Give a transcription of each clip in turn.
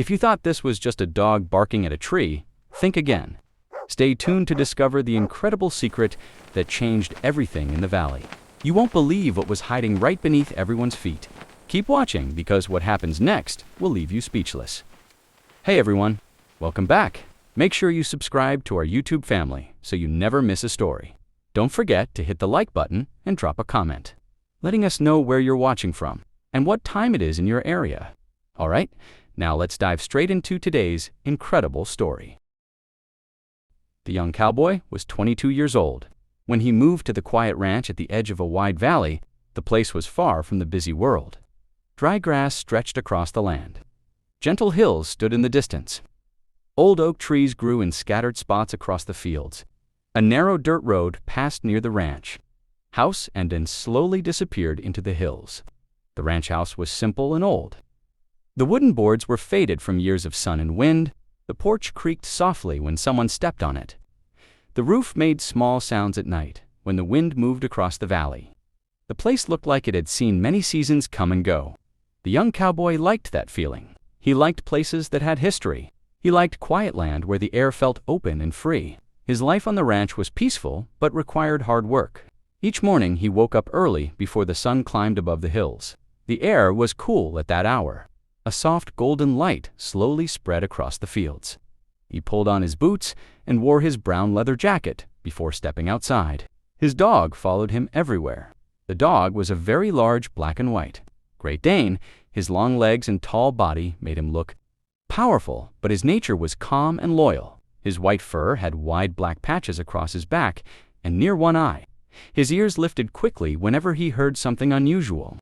If you thought this was just a dog barking at a tree, think again. Stay tuned to discover the incredible secret that changed everything in the valley. You won't believe what was hiding right beneath everyone's feet. Keep watching because what happens next will leave you speechless. Hey everyone, welcome back. Make sure you subscribe to our YouTube family so you never miss a story. Don't forget to hit the like button and drop a comment, letting us know where you're watching from and what time it is in your area. All right, now let's dive straight into today's incredible story. The young cowboy was 22 years old. When he moved to the quiet ranch at the edge of a wide valley, the place was far from the busy world. Dry grass stretched across the land. Gentle hills stood in the distance. Old oak trees grew in scattered spots across the fields. A narrow dirt road passed near the ranch house and then slowly disappeared into the hills. The ranch house was simple and old. The wooden boards were faded from years of sun and wind. The porch creaked softly when someone stepped on it. The roof made small sounds at night when the wind moved across the valley. The place looked like it had seen many seasons come and go. The young cowboy liked that feeling. He liked places that had history. He liked quiet land where the air felt open and free. His life on the ranch was peaceful but required hard work. Each morning he woke up early before the sun climbed above the hills. The air was cool at that hour. A soft golden light slowly spread across the fields. He pulled on his boots and wore his brown leather jacket before stepping outside. His dog followed him everywhere. The dog was a very large black and white Great Dane. His long legs and tall body made him look powerful, but his nature was calm and loyal. His white fur had wide black patches across his back and near one eye. His ears lifted quickly whenever he heard something unusual.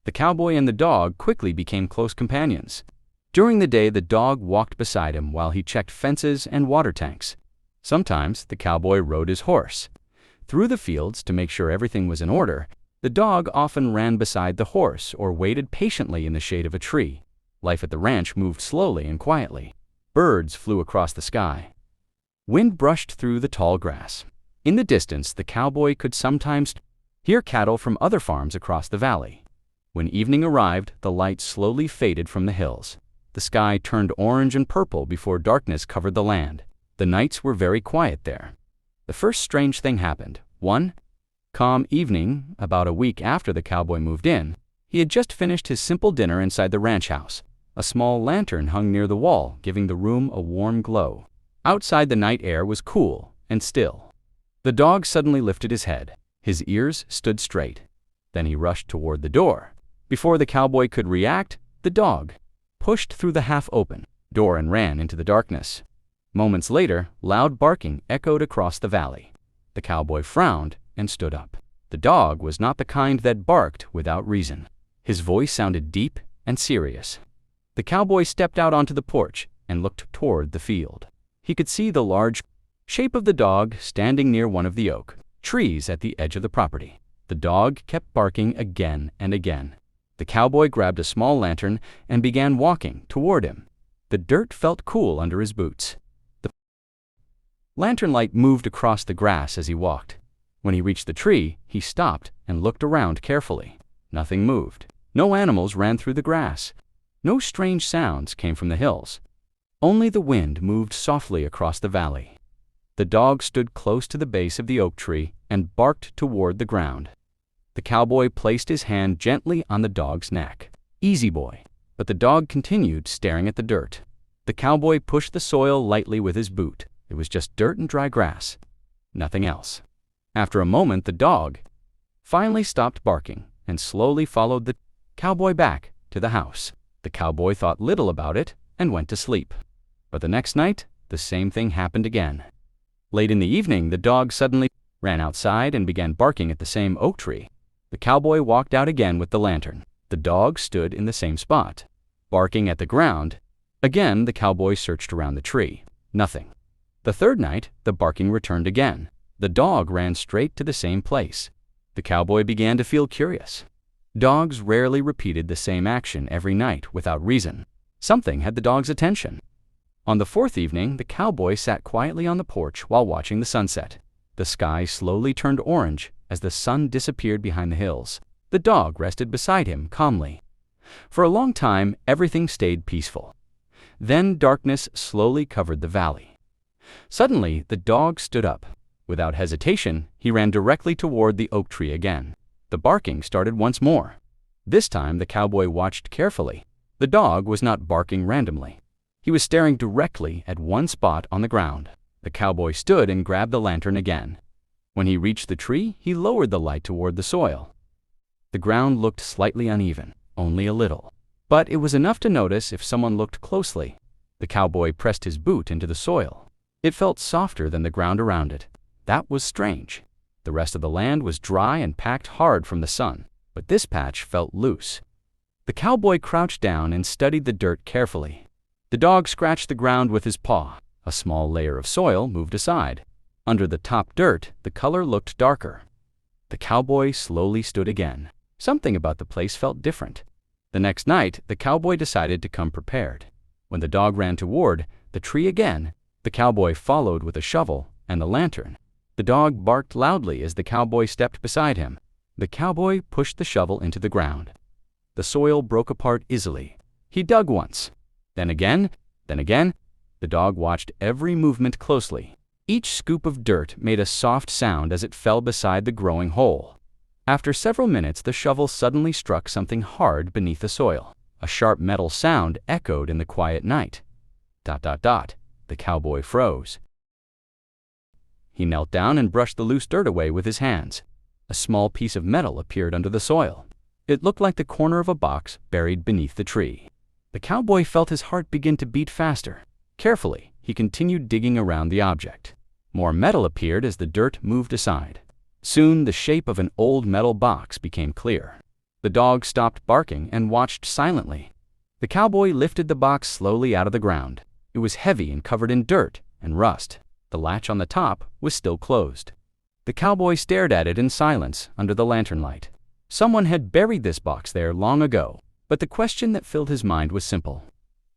The cowboy and the dog quickly became close companions. During the day, the dog walked beside him while he checked fences and water tanks. Sometimes the cowboy rode his horse through the fields to make sure everything was in order. The dog often ran beside the horse or waited patiently in the shade of a tree. Life at the ranch moved slowly and quietly. Birds flew across the sky. Wind brushed through the tall grass. In the distance, the cowboy could sometimes hear cattle from other farms across the valley. When evening arrived, the light slowly faded from the hills. The sky turned orange and purple before darkness covered the land. The nights were very quiet there. The first strange thing happened. One calm evening, about a week after the cowboy moved in, he had just finished his simple dinner inside the ranch house. A small lantern hung near the wall, giving the room a warm glow. Outside, the night air was cool and still. The dog suddenly lifted his head. His ears stood straight. Then he rushed toward the door. Before the cowboy could react, the dog pushed through the half-open door and ran into the darkness. Moments later, loud barking echoed across the valley. The cowboy frowned and stood up. The dog was not the kind that barked without reason. His voice sounded deep and serious. The cowboy stepped out onto the porch and looked toward the field. He could see the large shape of the dog standing near one of the oak trees at the edge of the property. The dog kept barking again and again. The cowboy grabbed a small lantern and began walking toward him. The dirt felt cool under his boots. The lantern light moved across the grass as he walked. When he reached the tree, he stopped and looked around carefully. Nothing moved. No animals ran through the grass. No strange sounds came from the hills. Only the wind moved softly across the valley. The dog stood close to the base of the oak tree and barked toward the ground. The cowboy placed his hand gently on the dog's neck. "Easy, boy." But the dog continued staring at the dirt. The cowboy pushed the soil lightly with his boot. It was just dirt and dry grass. Nothing else. After a moment, the dog finally stopped barking and slowly followed the cowboy back to the house. The cowboy thought little about it and went to sleep. But the next night, the same thing happened again. Late in the evening, the dog suddenly ran outside and began barking at the same oak tree. The cowboy walked out again with the lantern. The dog stood in the same spot, barking at the ground. Again, the cowboy searched around the tree. Nothing. The third night, the barking returned again. The dog ran straight to the same place. The cowboy began to feel curious. Dogs rarely repeated the same action every night without reason. Something had the dog's attention. On the fourth evening, the cowboy sat quietly on the porch while watching the sunset. The sky slowly turned orange as the sun disappeared behind the hills. The dog rested beside him calmly. For a long time, everything stayed peaceful. Then darkness slowly covered the valley. Suddenly, the dog stood up. Without hesitation, he ran directly toward the oak tree again. The barking started once more. This time, the cowboy watched carefully. The dog was not barking randomly. He was staring directly at one spot on the ground. The cowboy stood and grabbed the lantern again. When he reached the tree, he lowered the light toward the soil. The ground looked slightly uneven, only a little. But it was enough to notice if someone looked closely. The cowboy pressed his boot into the soil. It felt softer than the ground around it. That was strange. The rest of the land was dry and packed hard from the sun, but this patch felt loose. The cowboy crouched down and studied the dirt carefully. The dog scratched the ground with his paw. A small layer of soil moved aside. Under the top dirt, the color looked darker. The cowboy slowly stood again. Something about the place felt different. The next night, the cowboy decided to come prepared. When the dog ran toward the tree again, the cowboy followed with a shovel and the lantern. The dog barked loudly as the cowboy stepped beside him. The cowboy pushed the shovel into the ground. The soil broke apart easily. He dug once, then again. The dog watched every movement closely. Each scoop of dirt made a soft sound as it fell beside the growing hole. After several minutes, the shovel suddenly struck something hard beneath the soil. A sharp metal sound echoed in the quiet night. ... The cowboy froze. He knelt down and brushed the loose dirt away with his hands. A small piece of metal appeared under the soil. It looked like the corner of a box buried beneath the tree. The cowboy felt his heart begin to beat faster. Carefully, he continued digging around the object. More metal appeared as the dirt moved aside. Soon, the shape of an old metal box became clear. The dog stopped barking and watched silently. The cowboy lifted the box slowly out of the ground. It was heavy and covered in dirt and rust. The latch on the top was still closed. The cowboy stared at it in silence under the lantern light. Someone had buried this box there long ago, but the question that filled his mind was simple.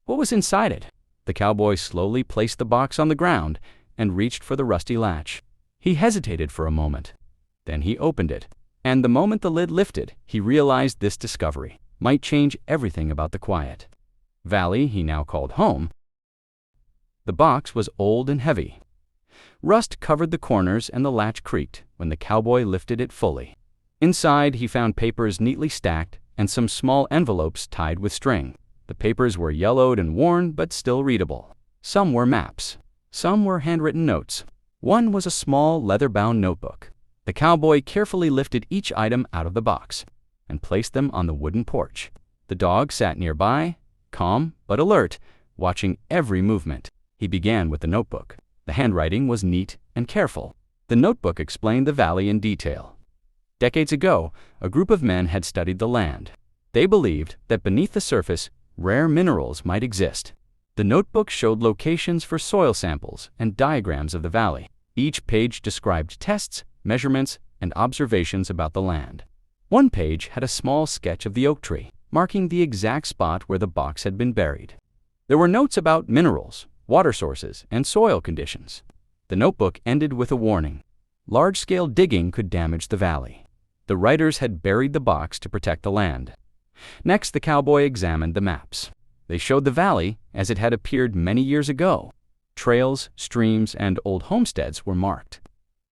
What was inside it? The cowboy slowly placed the box on the ground and reached for the rusty latch. He hesitated for a moment. Then he opened it, and the moment the lid lifted, he realized this discovery might change everything about the quiet valley he now called home. The box was old and heavy. Rust covered the corners and the latch creaked when the cowboy lifted it fully. Inside, he found papers neatly stacked and some small envelopes tied with string. The papers were yellowed and worn, but still readable. Some were maps. Some were handwritten notes. One was a small leather-bound notebook. The cowboy carefully lifted each item out of the box and placed them on the wooden porch. The dog sat nearby, calm but alert, watching every movement. He began with the notebook. The handwriting was neat and careful. The notebook explained the valley in detail. Decades ago, a group of men had studied the land. They believed that beneath the surface, rare minerals might exist. The notebook showed locations for soil samples and diagrams of the valley. Each page described tests, measurements, and observations about the land. One page had a small sketch of the oak tree, marking the exact spot where the box had been buried. There were notes about minerals, water sources, and soil conditions. The notebook ended with a warning. Large-scale digging could damage the valley. The writers had buried the box to protect the land. Next, the cowboy examined the maps. They showed the valley as it had appeared many years ago. Trails, streams, and old homesteads were marked.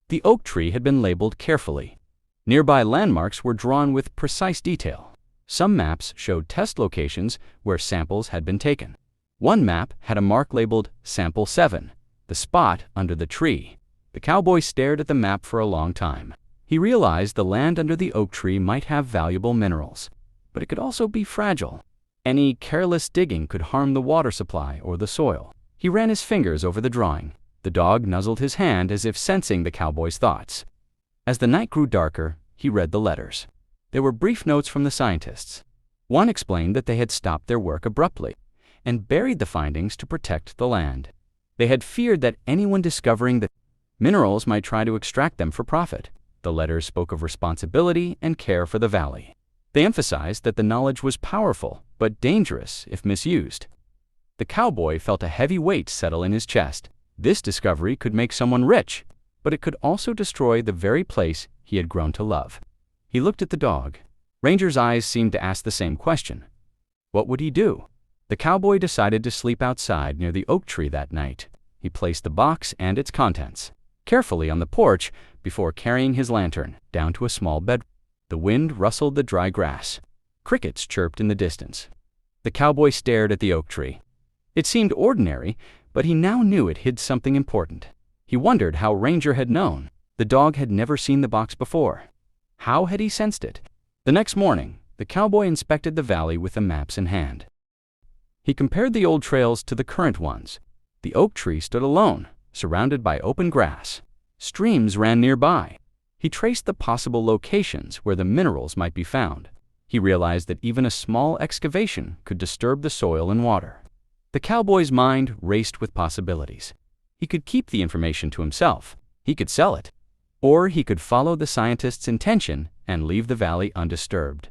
The oak tree had been labeled carefully. Nearby landmarks were drawn with precise detail. Some maps showed test locations where samples had been taken. One map had a mark labeled Sample 7, the spot under the tree. The cowboy stared at the map for a long time. He realized the land under the oak tree might have valuable minerals, but it could also be fragile. Any careless digging could harm the water supply or the soil. He ran his fingers over the drawing. The dog nuzzled his hand as if sensing the cowboy's thoughts. As the night grew darker, he read the letters. There were brief notes from the scientists. One explained that they had stopped their work abruptly and buried the findings to protect the land. They had feared that anyone discovering the minerals might try to extract them for profit. The letters spoke of responsibility and care for the valley. They emphasized that the knowledge was powerful, but dangerous if misused. The cowboy felt a heavy weight settle in his chest. This discovery could make someone rich, but it could also destroy the very place he had grown to love. He looked at the dog. Ranger's eyes seemed to ask the same question. What would he do? The cowboy decided to sleep outside near the oak tree that night. He placed the box and its contents carefully on the porch before carrying his lantern down to a small bedroom. The wind rustled the dry grass. Crickets chirped in the distance. The cowboy stared at the oak tree. It seemed ordinary, but he now knew it hid something important. He wondered how Ranger had known. The dog had never seen the box before. How had he sensed it? The next morning, the cowboy inspected the valley with the maps in hand. He compared the old trails to the current ones. The oak tree stood alone, surrounded by open grass. Streams ran nearby. He traced the possible locations where the minerals might be found. He realized that even a small excavation could disturb the soil and water. The cowboy's mind raced with possibilities. He could keep the information to himself. He could sell it. Or he could follow the scientist's intention and leave the valley undisturbed.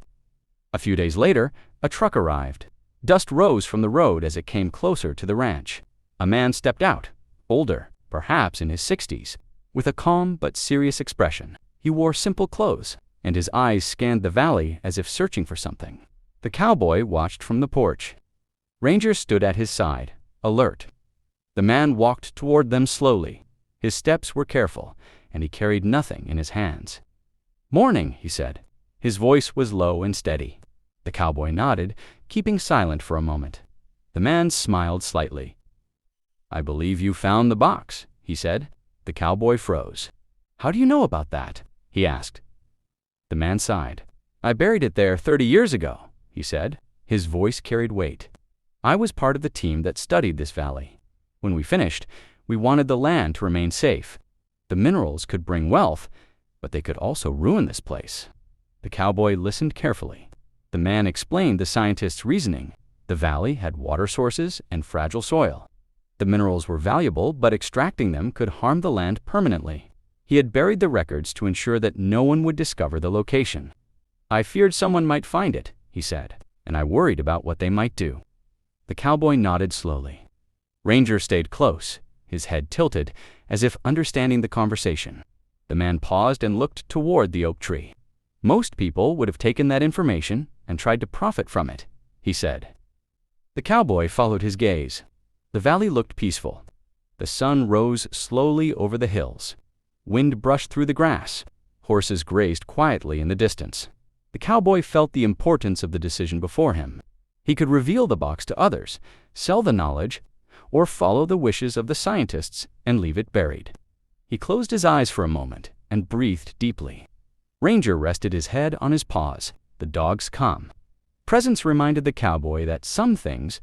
A few days later, a truck arrived. Dust rose from the road as it came closer to the ranch. A man stepped out, older, perhaps in his 60s, with a calm but serious expression. He wore simple clothes, and his eyes scanned the valley as if searching for something. The cowboy watched from the porch. Ranger stood at his side, alert. The man walked toward them slowly. His steps were careful, and he carried nothing in his hands. "Morning," he said. His voice was low and steady. The cowboy nodded, keeping silent for a moment. The man smiled slightly. "I believe you found the box," he said. The cowboy froze. "How do you know about that?" he asked. The man sighed. "I buried it there 30 years ago," he said. His voice carried weight. "I was part of the team that studied this valley. When we finished, we wanted the land to remain safe. The minerals could bring wealth, but they could also ruin this place." The cowboy listened carefully. The man explained the scientist's reasoning. The valley had water sources and fragile soil. The minerals were valuable, but extracting them could harm the land permanently. He had buried the records to ensure that no one would discover the location. "I feared someone might find it," he said, "and I worried about what they might do." The cowboy nodded slowly. Ranger stayed close, his head tilted, as if understanding the conversation. The man paused and looked toward the oak tree. "Most people would have taken that information and tried to profit from it," he said. The cowboy followed his gaze. The valley looked peaceful. The sun rose slowly over the hills. Wind brushed through the grass. Horses grazed quietly in the distance. The cowboy felt the importance of the decision before him. He could reveal the box to others, sell the knowledge, or follow the wishes of the scientists and leave it buried. He closed his eyes for a moment and breathed deeply. Ranger rested his head on his paws, the dog's calm. Presence reminded the cowboy that some things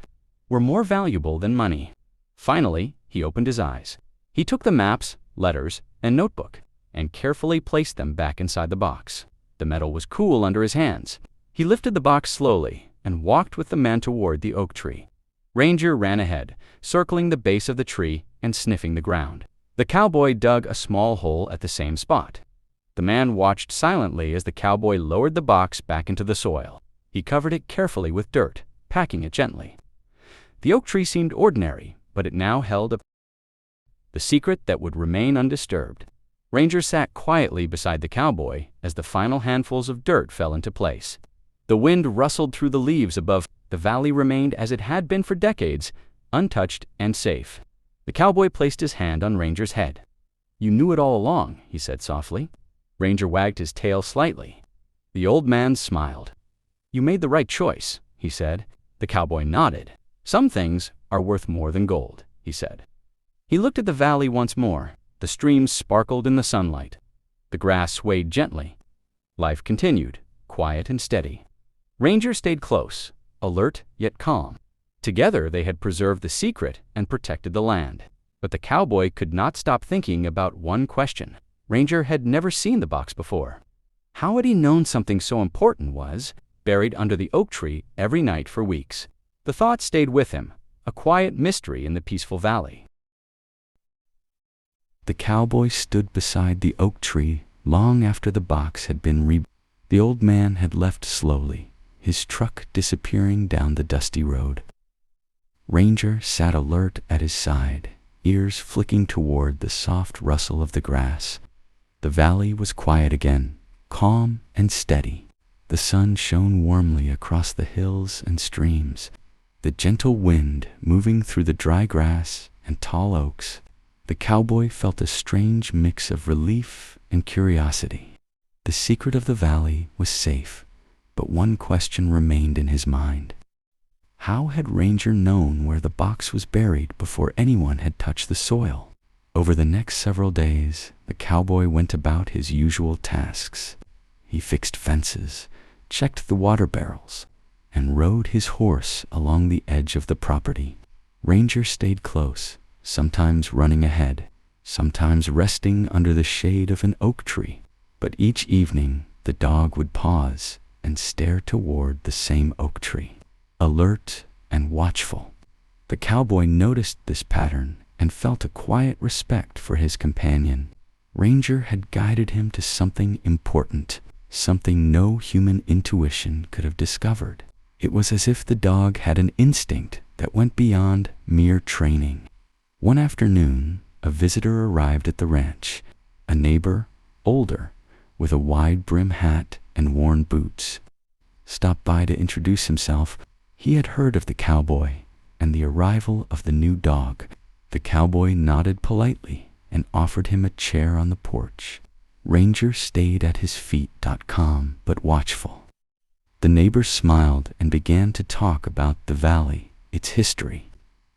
were more valuable than money. Finally, he opened his eyes. He took the maps, letters, and notebook and carefully placed them back inside the box. The metal was cool under his hands. He lifted the box slowly and walked with the man toward the oak tree. Ranger ran ahead, circling the base of the tree and sniffing the ground. The cowboy dug a small hole at the same spot. The man watched silently as the cowboy lowered the box back into the soil. He covered it carefully with dirt, packing it gently. The oak tree seemed ordinary, but it now held the secret that would remain undisturbed. Ranger sat quietly beside the cowboy as the final handfuls of dirt fell into place. The wind rustled through the leaves above. The valley remained as it had been for decades, untouched and safe. The cowboy placed his hand on Ranger's head. "You knew it all along," he said softly. Ranger wagged his tail slightly. The old man smiled. "You made the right choice," he said. The cowboy nodded. "Some things are worth more than gold," he said. He looked at the valley once more. The streams sparkled in the sunlight. The grass swayed gently. Life continued, quiet and steady. Ranger stayed close, alert yet calm. Together they had preserved the secret and protected the land. But the cowboy could not stop thinking about one question. Ranger had never seen the box before. How had he known something so important was buried under the oak tree every night for weeks? The thought stayed with him, a quiet mystery in the peaceful valley. The cowboy stood beside the oak tree long after the box had been rebuilt. The old man had left slowly, his truck disappearing down the dusty road. Ranger sat alert at his side, ears flicking toward the soft rustle of the grass. The valley was quiet again, calm and steady. The sun shone warmly across the hills and streams. the gentle wind moving through the dry grass and tall oaks, the cowboy felt a strange mix of relief and curiosity. The secret of the valley was safe, but one question remained in his mind. How had Ranger known where the box was buried before anyone had touched the soil? Over the next several days, the cowboy went about his usual tasks. He fixed fences, checked the water barrels, and rode his horse along the edge of the property. Ranger stayed close, sometimes running ahead, sometimes resting under the shade of an oak tree. But each evening, the dog would pause and stare toward the same oak tree, alert and watchful. The cowboy noticed this pattern and felt a quiet respect for his companion. Ranger had guided him to something important, something no human intuition could have discovered. It was as if the dog had an instinct that went beyond mere training. One afternoon, a visitor arrived at the ranch, a neighbor, older, with a wide-brim hat and worn boots. Stopped by to introduce himself. He had heard of the cowboy and the arrival of the new dog. The cowboy nodded politely and offered him a chair on the porch. Ranger stayed at his feet, calm but watchful. The neighbor smiled and began to talk about the valley, its history,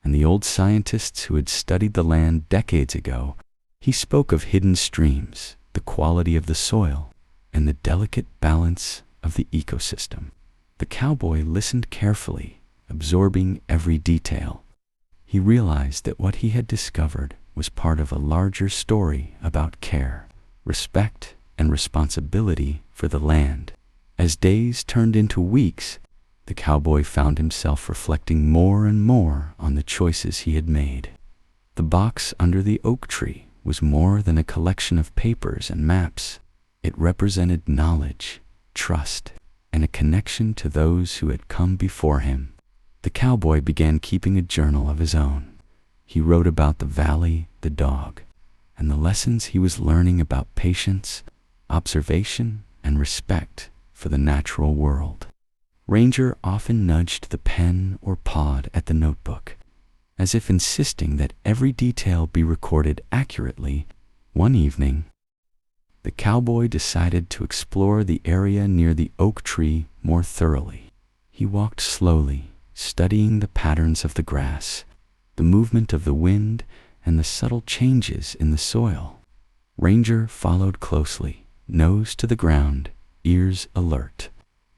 and the old scientists who had studied the land decades ago. He spoke of hidden streams, the quality of the soil, and the delicate balance of the ecosystem. The cowboy listened carefully, absorbing every detail. He realized that what he had discovered was part of a larger story about care, respect, and responsibility for the land. As days turned into weeks, the cowboy found himself reflecting more and more on the choices he had made. The box under the oak tree was more than a collection of papers and maps. It represented knowledge, trust, and a connection to those who had come before him. The cowboy began keeping a journal of his own. He wrote about the valley, the dog, and the lessons he was learning about patience, observation, and respect for the natural world. Ranger often nudged the pen or pawed at the notebook, as if insisting that every detail be recorded accurately. One evening, the cowboy decided to explore the area near the oak tree more thoroughly. He walked slowly, studying the patterns of the grass, the movement of the wind, and the subtle changes in the soil. Ranger followed closely, nose to the ground, ears alert.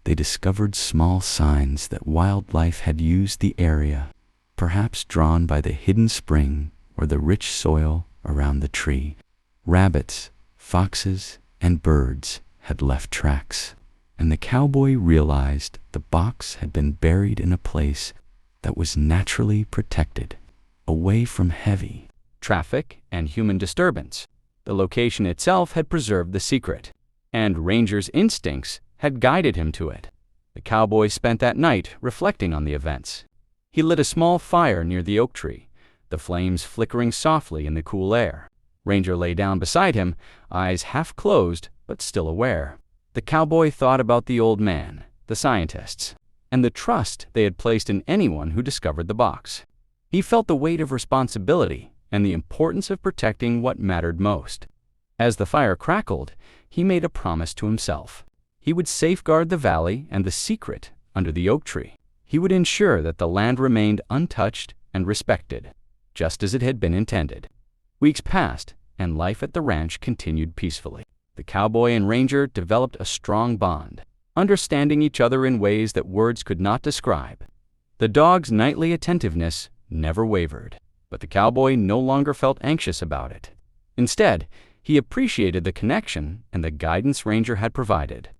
They discovered small signs that wildlife had used the area, perhaps drawn by the hidden spring or the rich soil around the tree. Rabbits, foxes, and birds had left tracks, and the cowboy realized the box had been buried in a place that was naturally protected, away from heavy traffic and human disturbance. The location itself had preserved the secret, and Ranger's instincts had guided him to it. The cowboy spent that night reflecting on the events. He lit a small fire near the oak tree, the flames flickering softly in the cool air. Ranger lay down beside him, eyes half closed but still aware. The cowboy thought about the old man, the scientists, and the trust they had placed in anyone who discovered the box. He felt the weight of responsibility and the importance of protecting what mattered most. As the fire crackled, he made a promise to himself. He would safeguard the valley and the secret under the oak tree. He would ensure that the land remained untouched and respected, just as it had been intended. Weeks passed, and life at the ranch continued peacefully. The cowboy and Ranger developed a strong bond, understanding each other in ways that words could not describe. The dog's nightly attentiveness never wavered, but the cowboy no longer felt anxious about it. Instead, he appreciated the connection and the guidance Ranger had provided.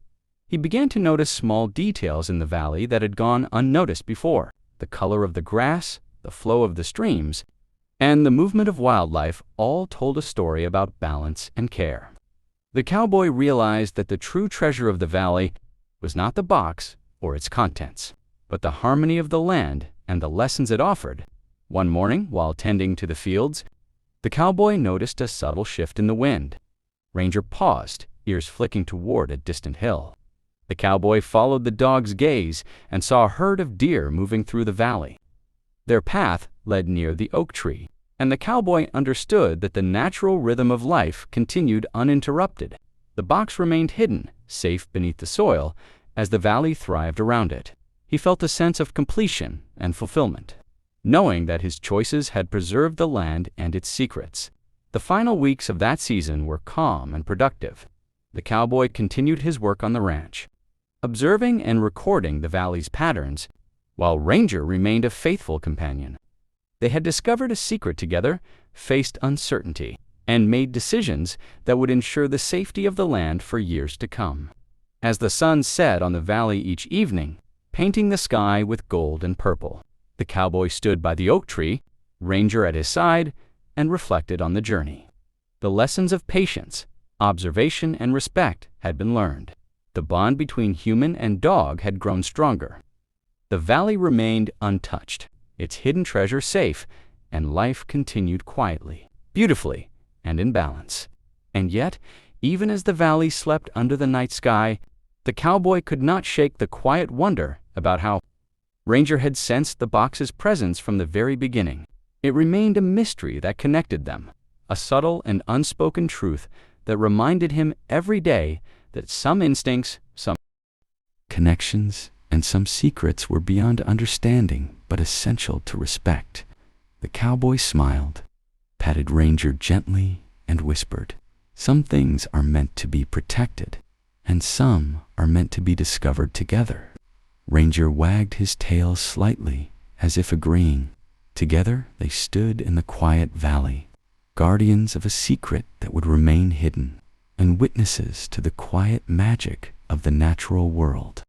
He began to notice small details in the valley that had gone unnoticed before. The color of the grass, the flow of the streams, and the movement of wildlife all told a story about balance and care. The cowboy realized that the true treasure of the valley was not the box or its contents, but the harmony of the land and the lessons it offered. One morning, while tending to the fields, the cowboy noticed a subtle shift in the wind. Ranger paused, ears flicking toward a distant hill. The cowboy followed the dog's gaze and saw a herd of deer moving through the valley. Their path led near the oak tree, and the cowboy understood that the natural rhythm of life continued uninterrupted. The box remained hidden, safe beneath the soil, as the valley thrived around it. He felt a sense of completion and fulfillment, knowing that his choices had preserved the land and its secrets. The final weeks of that season were calm and productive. The cowboy continued his work on the ranch, observing and recording the valley's patterns, while Ranger remained a faithful companion. They had discovered a secret together, faced uncertainty, and made decisions that would ensure the safety of the land for years to come. As the sun set on the valley each evening, painting the sky with gold and purple, the cowboy stood by the oak tree, Ranger at his side, and reflected on the journey. The lessons of patience, observation, and respect had been learned. The bond between human and dog had grown stronger. The valley remained untouched, its hidden treasure safe, and life continued quietly, beautifully, and in balance. And yet, even as the valley slept under the night sky, the cowboy could not shake the quiet wonder about how Ranger had sensed the box's presence from the very beginning. It remained a mystery that connected them, a subtle and unspoken truth that reminded him every day that some instincts, some connections, and some secrets were beyond understanding but essential to respect. The cowboy smiled, patted Ranger gently, and whispered, "Some things are meant to be protected, and some are meant to be discovered together." Ranger wagged his tail slightly, as if agreeing. Together they stood in the quiet valley, guardians of a secret that would remain hidden, and witnesses to the quiet magic of the natural world.